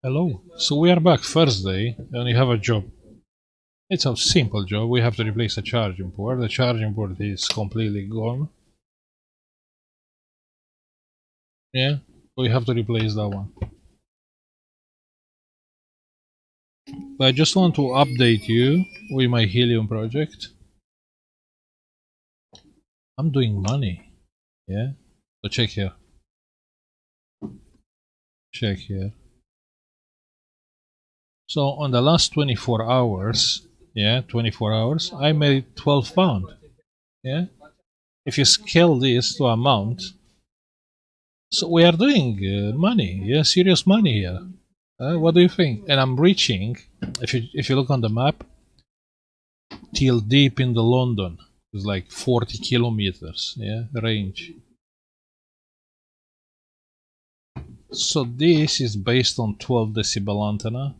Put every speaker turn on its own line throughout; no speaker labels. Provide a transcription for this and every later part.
Hello. So we are back Thursday, and you have a job. It's a simple job. We have to replace a charging port. The charging port is completely gone. Yeah, we have to replace that one. But I just want to update you with my Helium project. I'm doing money. Yeah. So check here. Check here. So on the last 24 hours, yeah, 24 hours, I made £12. Yeah. If you scale this to amount, so we are doing money. Yeah, serious money here. What do you think? And I'm reaching, if you look on the map, till deep in the London. It's like 40 kilometers, yeah, range. So this is based on 12 decibel antenna.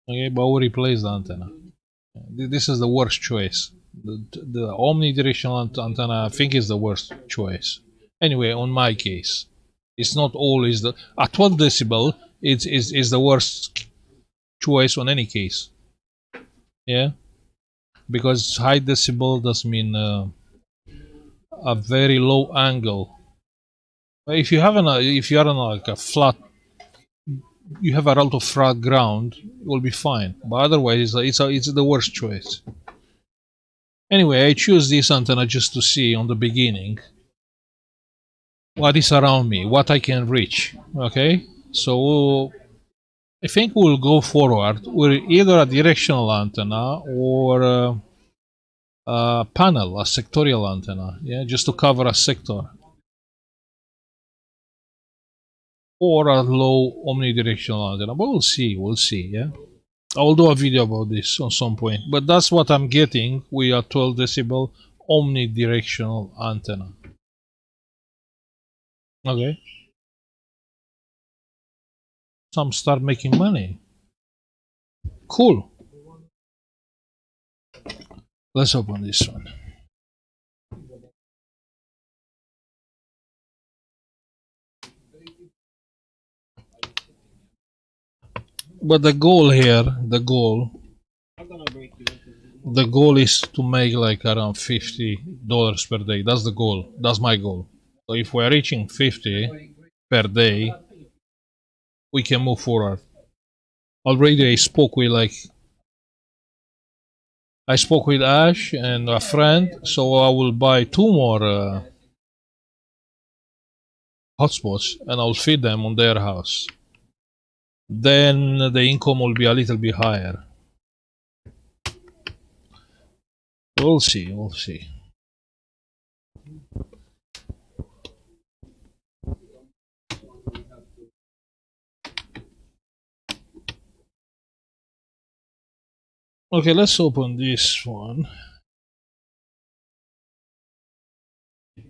Okay, but we replace the antenna. This is the worst choice. The omnidirectional antenna, I think, is the worst choice. Anyway, on my case, it's not always the at 12 decibel. It's the worst choice on any case. Yeah, because high decibel does mean a very low angle. If you have if you are on like a flat, you have a lot of flat ground, it will be fine. But otherwise, it's the worst choice. Anyway, I choose this antenna just to see on the beginning what is around me, what I can reach. Okay, so I think we'll go forward with either a directional antenna or a panel, a sectorial antenna. Yeah, just to cover a sector. Or a low omnidirectional antenna, but we'll see, yeah. I will do a video about this on some point, but that's what I'm getting with a 12 decibel omnidirectional antenna. Okay, some start making money. Cool. Let's open this one. But the goal here, the goal is to make like around $50 per day. That's the goal. That's my goal. So if we're reaching 50 per day, we can move forward. Already I spoke with Ash and a friend, so I will buy 2 more hotspots and I'll feed them on their house. Then the income will be a little bit higher. We'll see, we'll see. Okay, let's open this one. You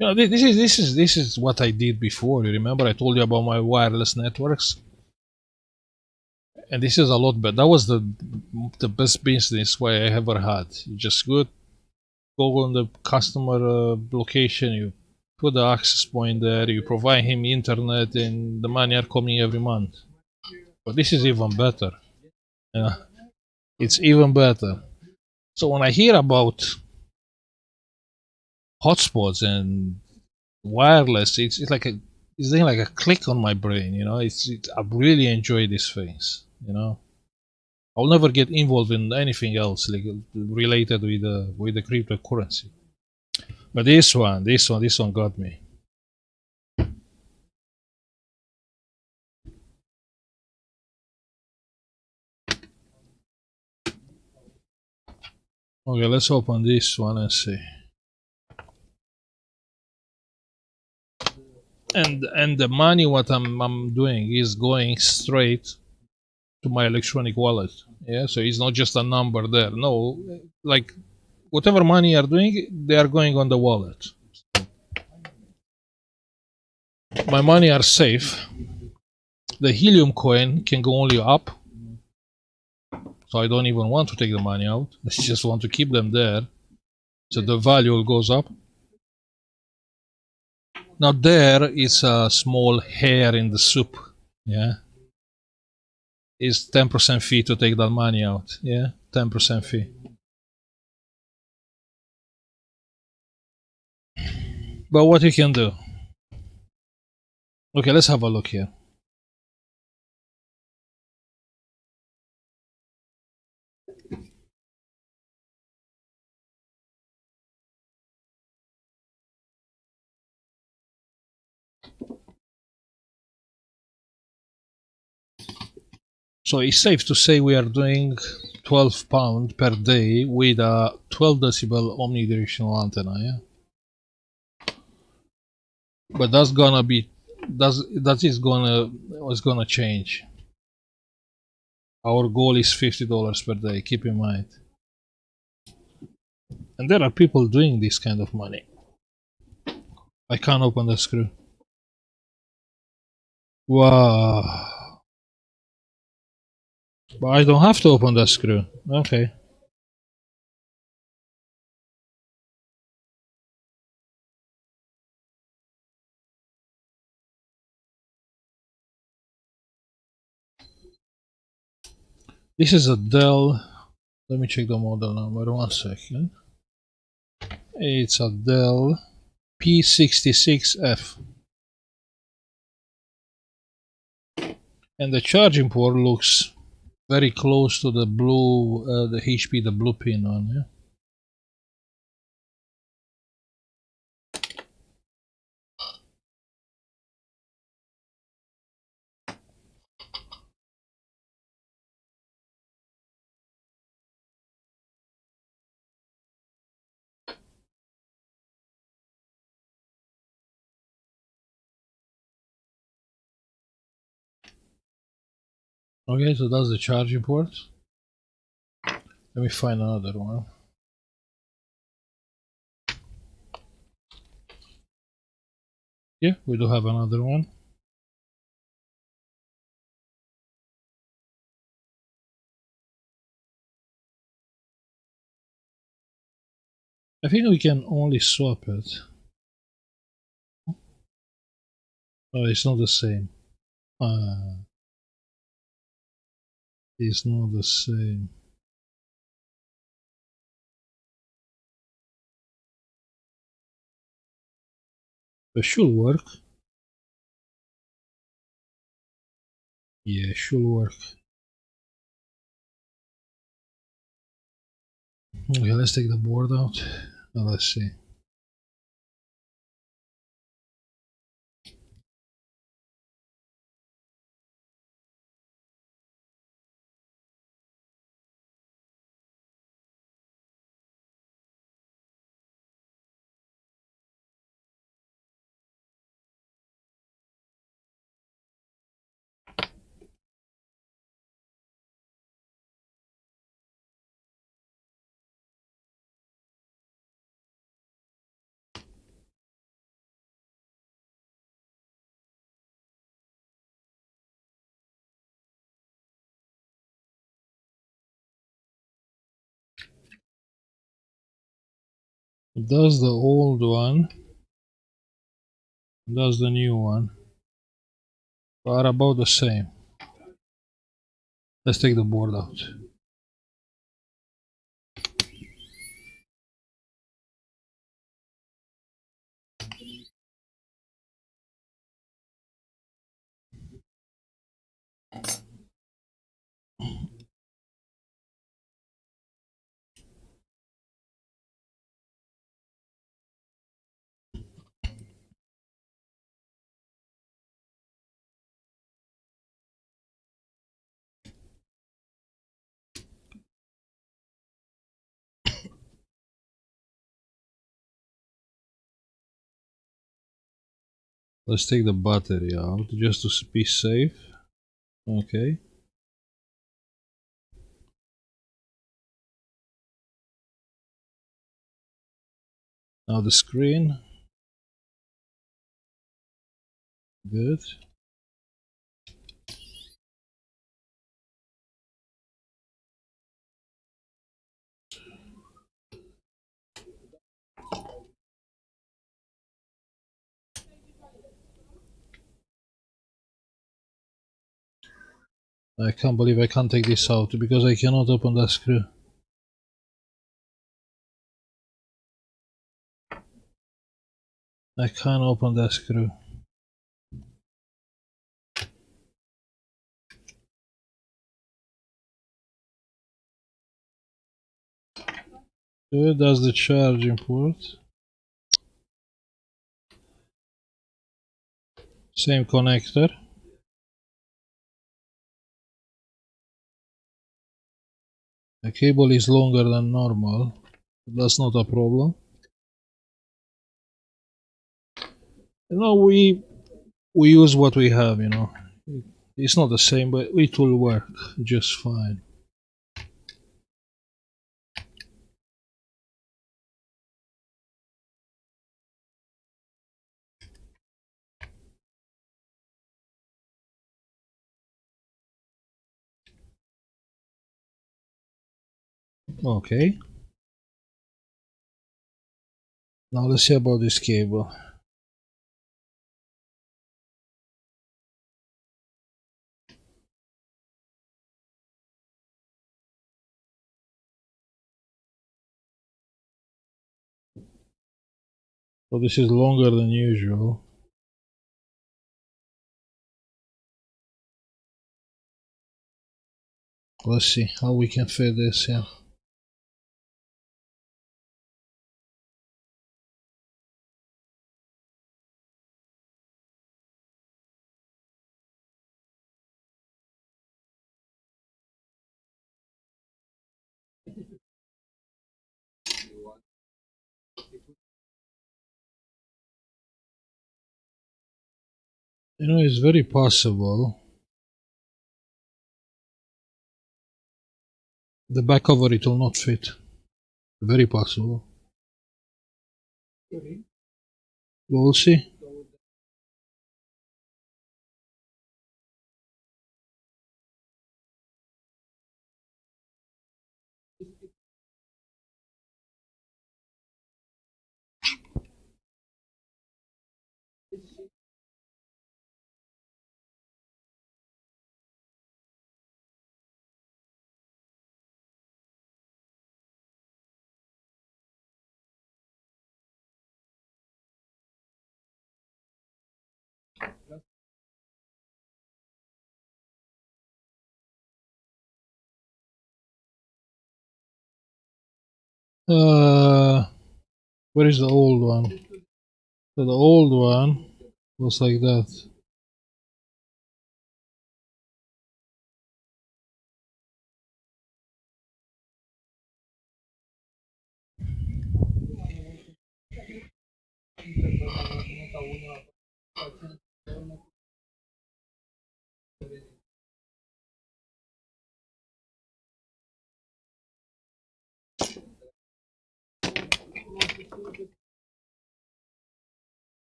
know, this is what I did before. You remember I told you about my wireless networks, and this is a lot better. That was the best business way I ever had. You just go on the customer location, you put the access point there, you provide him internet, and the money are coming every month. But this is even better. Yeah, it's even better. So when I hear about hotspots and wireless, it's like it's like a click on my brain. You know, I really enjoy these things. You know, I'll never get involved in anything else like related with the cryptocurrency. But this one got me. Okay, let's open this one and see. And the money what I'm doing is going straight to my electronic wallet. Yeah, so it's not just a number there. No, like whatever money you are doing, they are going on the wallet. My money are safe. The Helium coin can go only up, so I don't even want to take the money out. I just want to keep them there, so the value goes up. Now there is a small hair in the soup. Yeah, is 10% fee to take that money out. Yeah, 10% fee. But what you can do? Okay, let's have a look here. So it's safe to say we are doing 12 pound per day with a 12 decibel omnidirectional antenna, yeah? But that's gonna be, that is gonna change. Our goal is $50 per day, keep in mind. And there are people doing this kind of money. I can't open the screw. Wow. But I don't have to open the screw. Okay. This is a Dell. Let me check the model number, 1 second. It's a Dell P66F. And the charging port looks very close to the blue, the HP, the blue pin one, yeah? Okay, so that's the charging port. Let me find another one. Yeah, we do have another one. I think we can only swap it. Oh, it's not the same. It's not the same. It should work. Yeah, it should work. Okay, let's take the board out. Now let's see. That's the old one. That's the new one. Are about the same. Let's take the board out. Let's take the battery out just to be safe. Okay. Now the screen. Good. I can't believe I can't take this out because I cannot open that screw. I can't open that screw. Good, that's the charging port. Same connector. The cable is longer than normal. That's not a problem. You know, we use what we have, you know. It's not the same, but it will work just fine. Okay. Now let's see about this cable. So this is longer than usual. Let's see how we can fit this here. You know, it's very possible the back cover it will not fit. Very possible. We'll see. Where is the old one? So the old one was like that.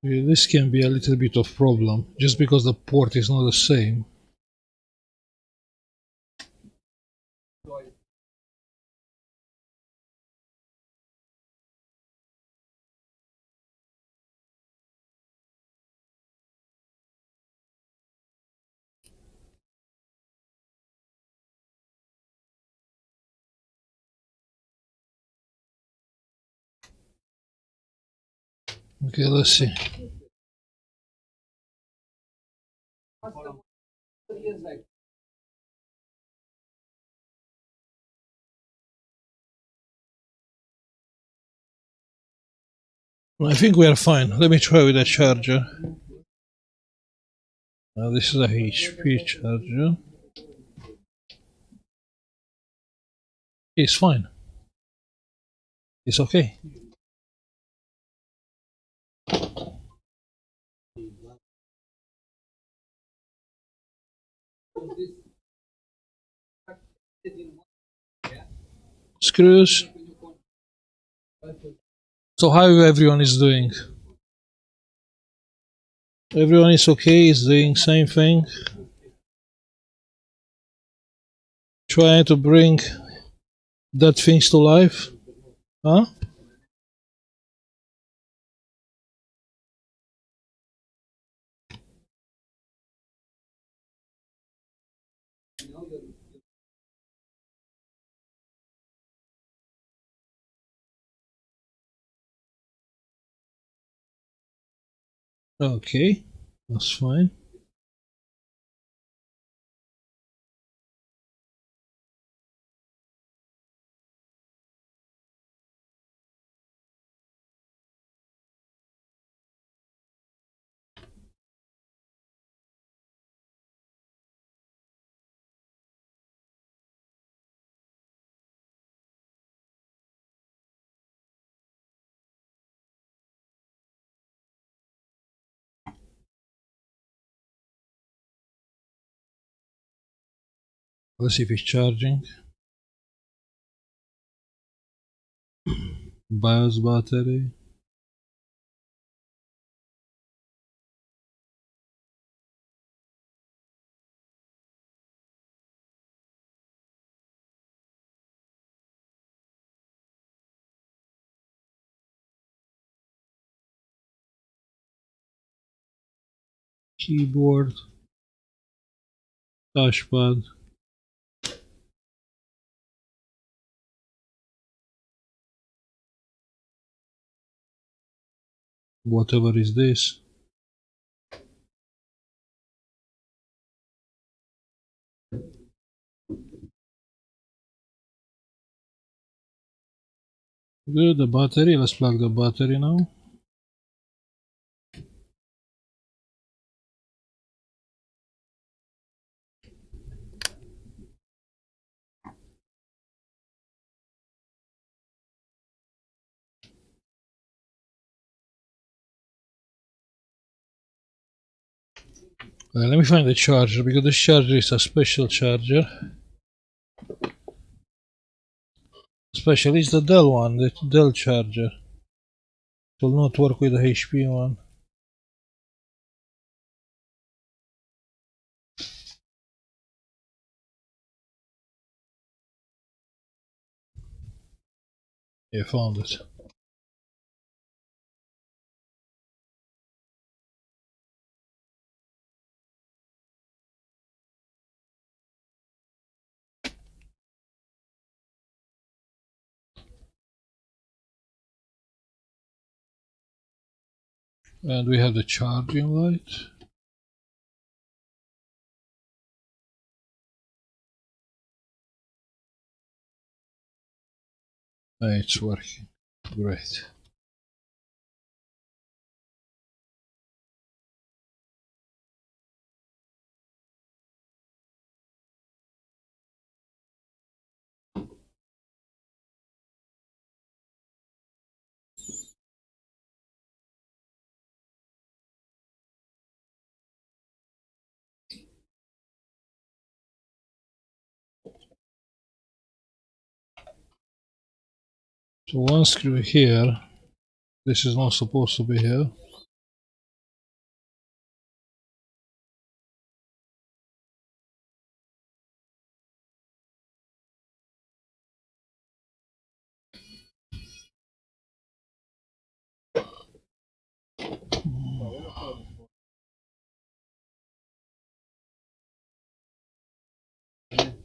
Yeah, this can be a little bit of problem just because the port is not the same. Okay, let's see. I think we are fine. Let me try with the charger. This is a HP charger. It's fine. It's okay. Screws. So how everyone is doing? Everyone is okay, is doing same thing. Trying to bring that things to life. Huh? Okay, that's fine. Let's see if it's charging. BIOS battery. Keyboard. Touchpad. Whatever is this. Good, the battery. Let's plug the battery now. Let me find the charger, because this charger is a special charger. Special is the Dell one, the Dell charger. It will not work with the HP one. Yeah, found it. And we have the charging light. It's working. Great. So one screw here. This is not supposed to be here.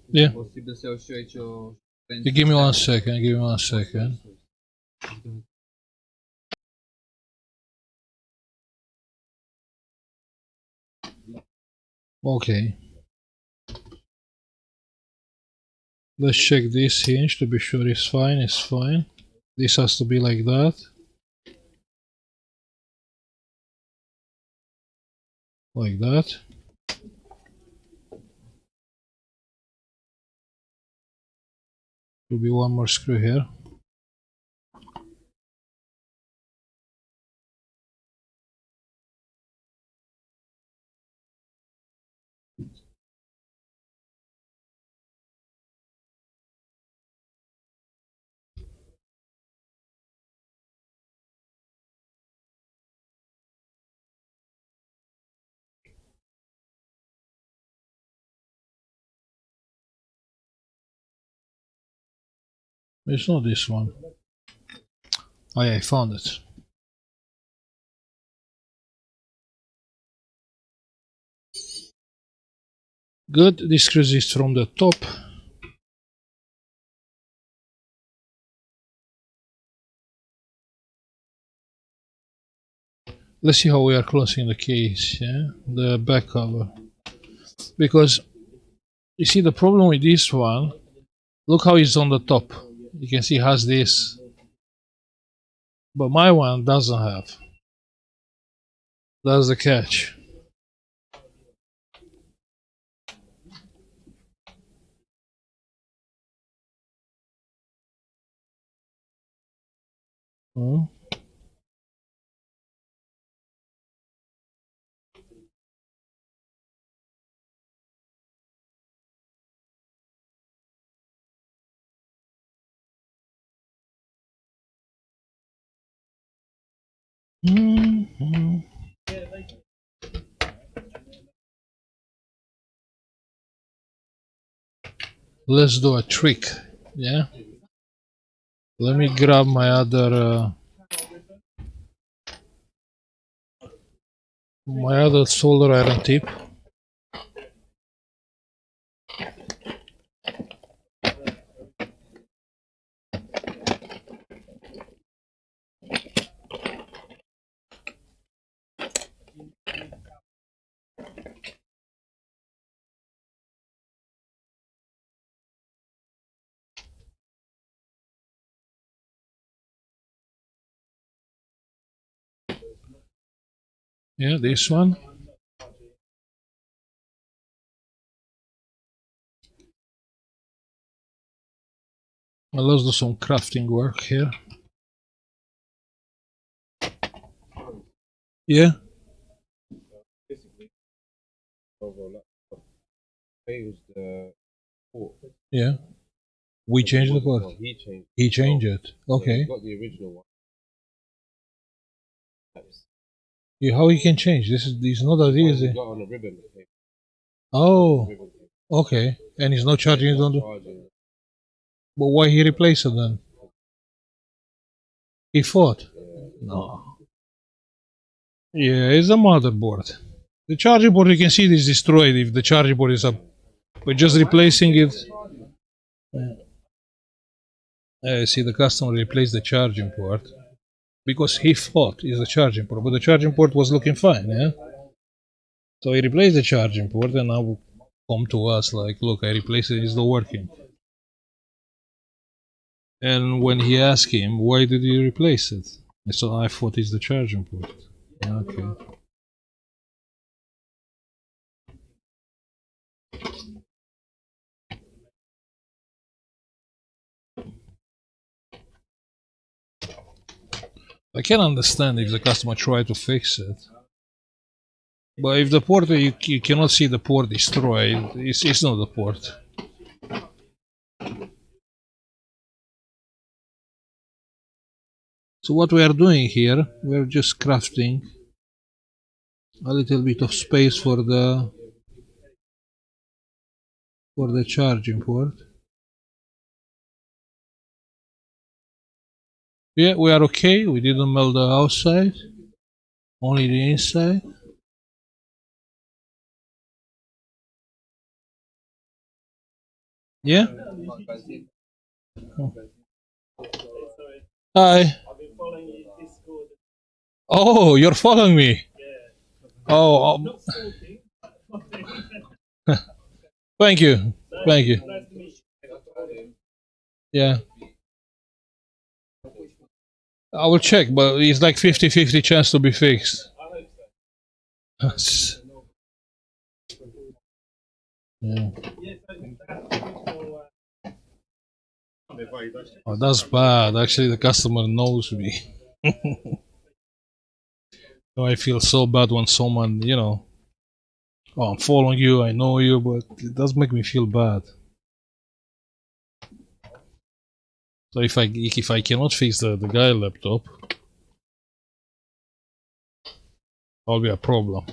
Yeah. Give me 1 second. Give me 1 second. Okay. Let's check this hinge to be sure it's fine. It's fine. This has to be like that. Like that. Will be one more screw here. It's not this one. Oh yeah, I found it. Good. This screw is from the top. Let's see how we are closing the case, yeah? The back cover. Because, you see, the problem with this one, look how it's on the top. You can see it has this. But my one doesn't have. That's the catch. Hmm? Mm-hmm. Let's do a trick, yeah? Let me grab my other solder iron tip. Yeah, this one. Well, let's do some crafting work here. Yeah. Yeah. We changed the port. He changed it. Okay. Yeah, how he can change? This is not that easy. Oh. Okay. And he's not charging it on the. But why he replaced it then? He fought. No. Yeah, it's a motherboard. The charging board, you can see it is destroyed if the charging board is up. But just replacing it. See, the customer replaced the charging port because he thought it's a charging port, but the charging port was looking fine, yeah? So he replaced the charging port and now come to us like, look, I replaced it, it's not working. And when he asked him, why did you replace it? I said, I thought it's the charging port. Okay. I can understand if the customer tried to fix it. But if the port, you cannot see the port destroyed, it's not the port. So what we are doing here, we're just crafting a little bit of space for the charging port. Yeah, we are okay. We didn't melt the outside, only the inside. Yeah. Hi. Oh, you're following me. Oh, thank you. Thank you. Yeah. I will check, but it's like 50-50 chance to be fixed. Yeah. Oh, that's bad. Actually, the customer knows me. I feel so bad when someone, oh, I'm following you, I know you, but it does make me feel bad. So if I cannot fix the guy laptop, that'll be a problem.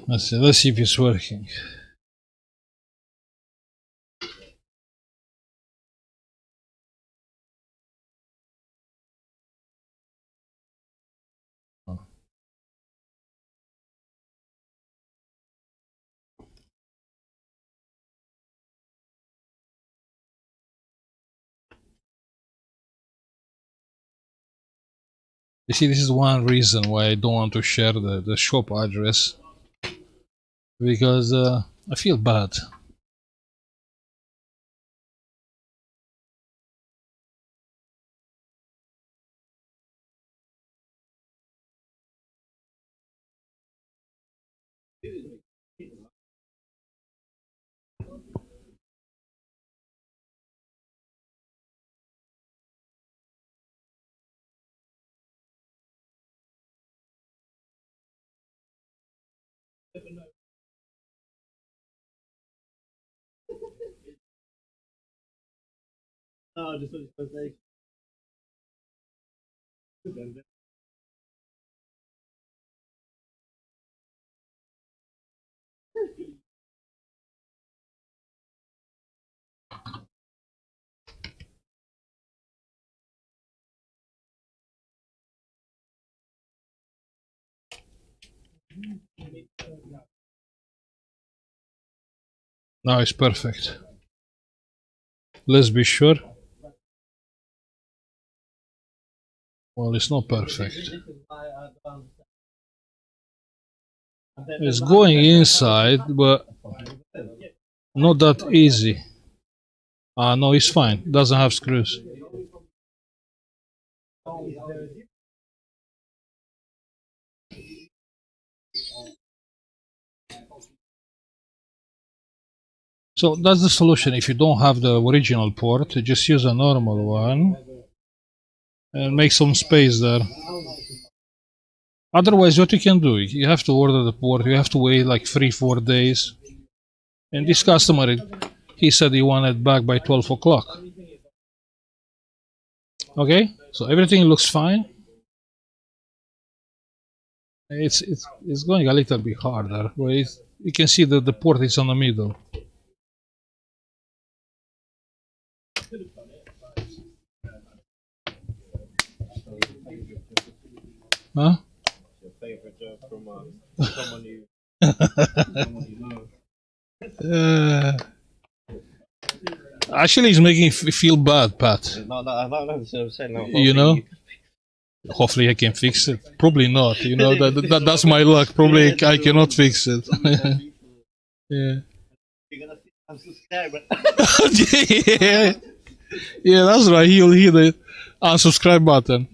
Let's see if it's working. You see, this is one reason why I don't want to share the shop address, because I feel bad. Now it's perfect. Let's be sure. Well, it's not perfect. It's going inside, but not that easy. No, it's fine. Doesn't have screws. So that's the solution. If you don't have the original port, you just use a normal one and make some space there. Otherwise, what you can do, you have to order the port. You have to wait like 3-4 days. And this customer, he said he wanted back by 12 o'clock. Okay, so everything looks fine. It's going a little bit harder. Wait, you can see that the port is on the middle. Huh? Actually, it's making me feel bad, Pat. You know? Hopefully I can fix it. Probably not. You know, that's my luck. Probably I cannot fix it. Yeah. Yeah. Yeah, that's right. He'll hit the unsubscribe button.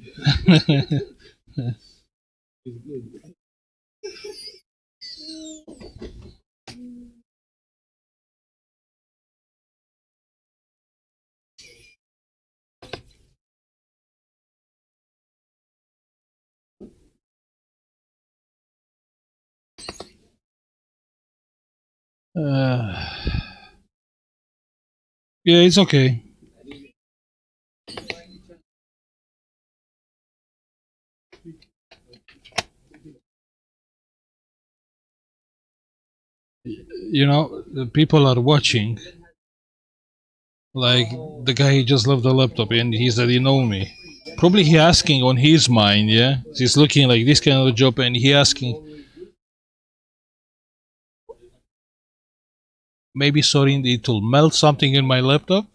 Yeah, it's okay. You know, people are watching. Like the guy he just left the laptop and he said he know me. Probably he asking on his mind, yeah. He's looking like this kind of job and he asking, maybe sorry it will melt something in my laptop,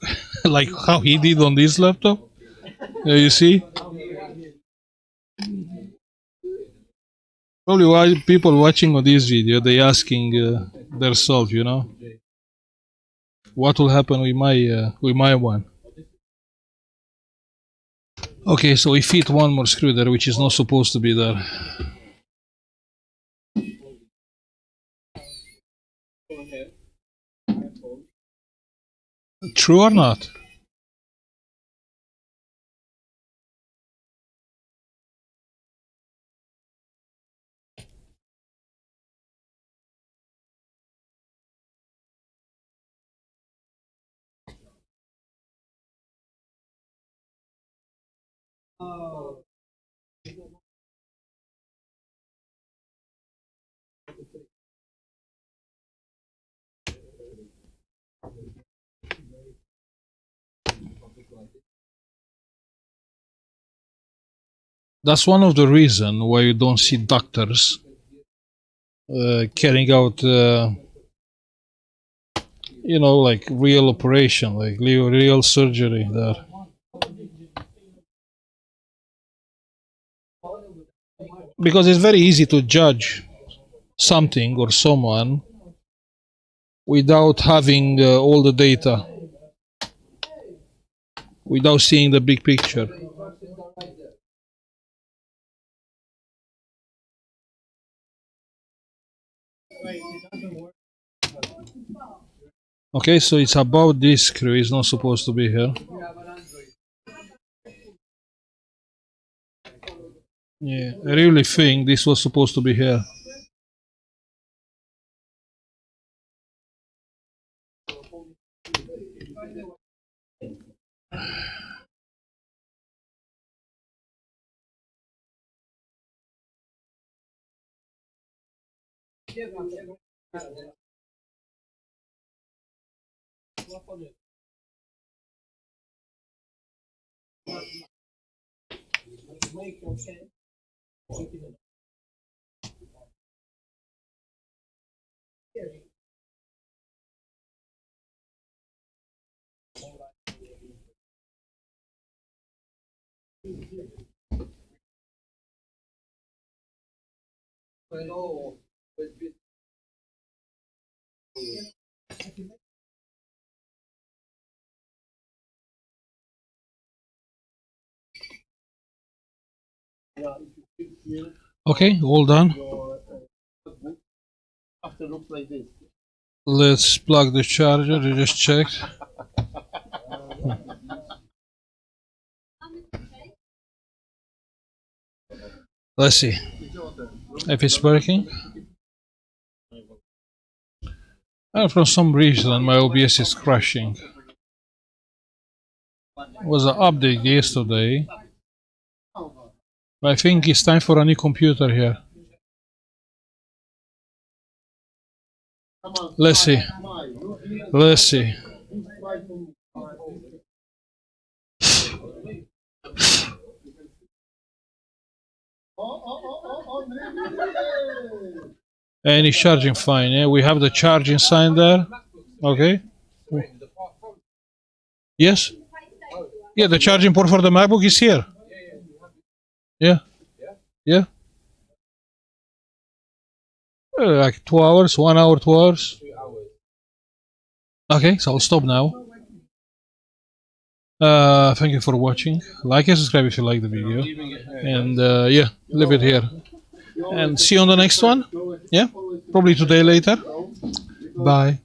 like how he did on this laptop. You see, probably why people watching on this video they asking themselves, you know, what will happen with my one. Okay, so we fit one more screw there, which is not supposed to be there. True or not? That's one of the reasons why you don't see doctors carrying out, you know, like real operation, like real surgery there. Because it's very easy to judge something or someone without having all the data, without seeing the big picture. Okay, so it's about this screw. It's not supposed to be here. Yeah, I really think this was supposed to be here. Okay, all done. Let's plug the charger. You just checked. Let's see if it's working. And for some reason, my OBS is crashing. It was an update yesterday. I think it's time for a new computer here. Let's see. Let's see. And it's charging fine. Yeah, we have the charging sign there. Okay. Yes. Yeah, the charging port for the MacBook is here. Yeah. Yeah. Like 2 hours, 1 hour, 2 hours. Okay, so I'll stop now. Thank you for watching. Like and subscribe if you like the video. And yeah, leave it here. And see you on the next one. Yeah, probably today later. Bye.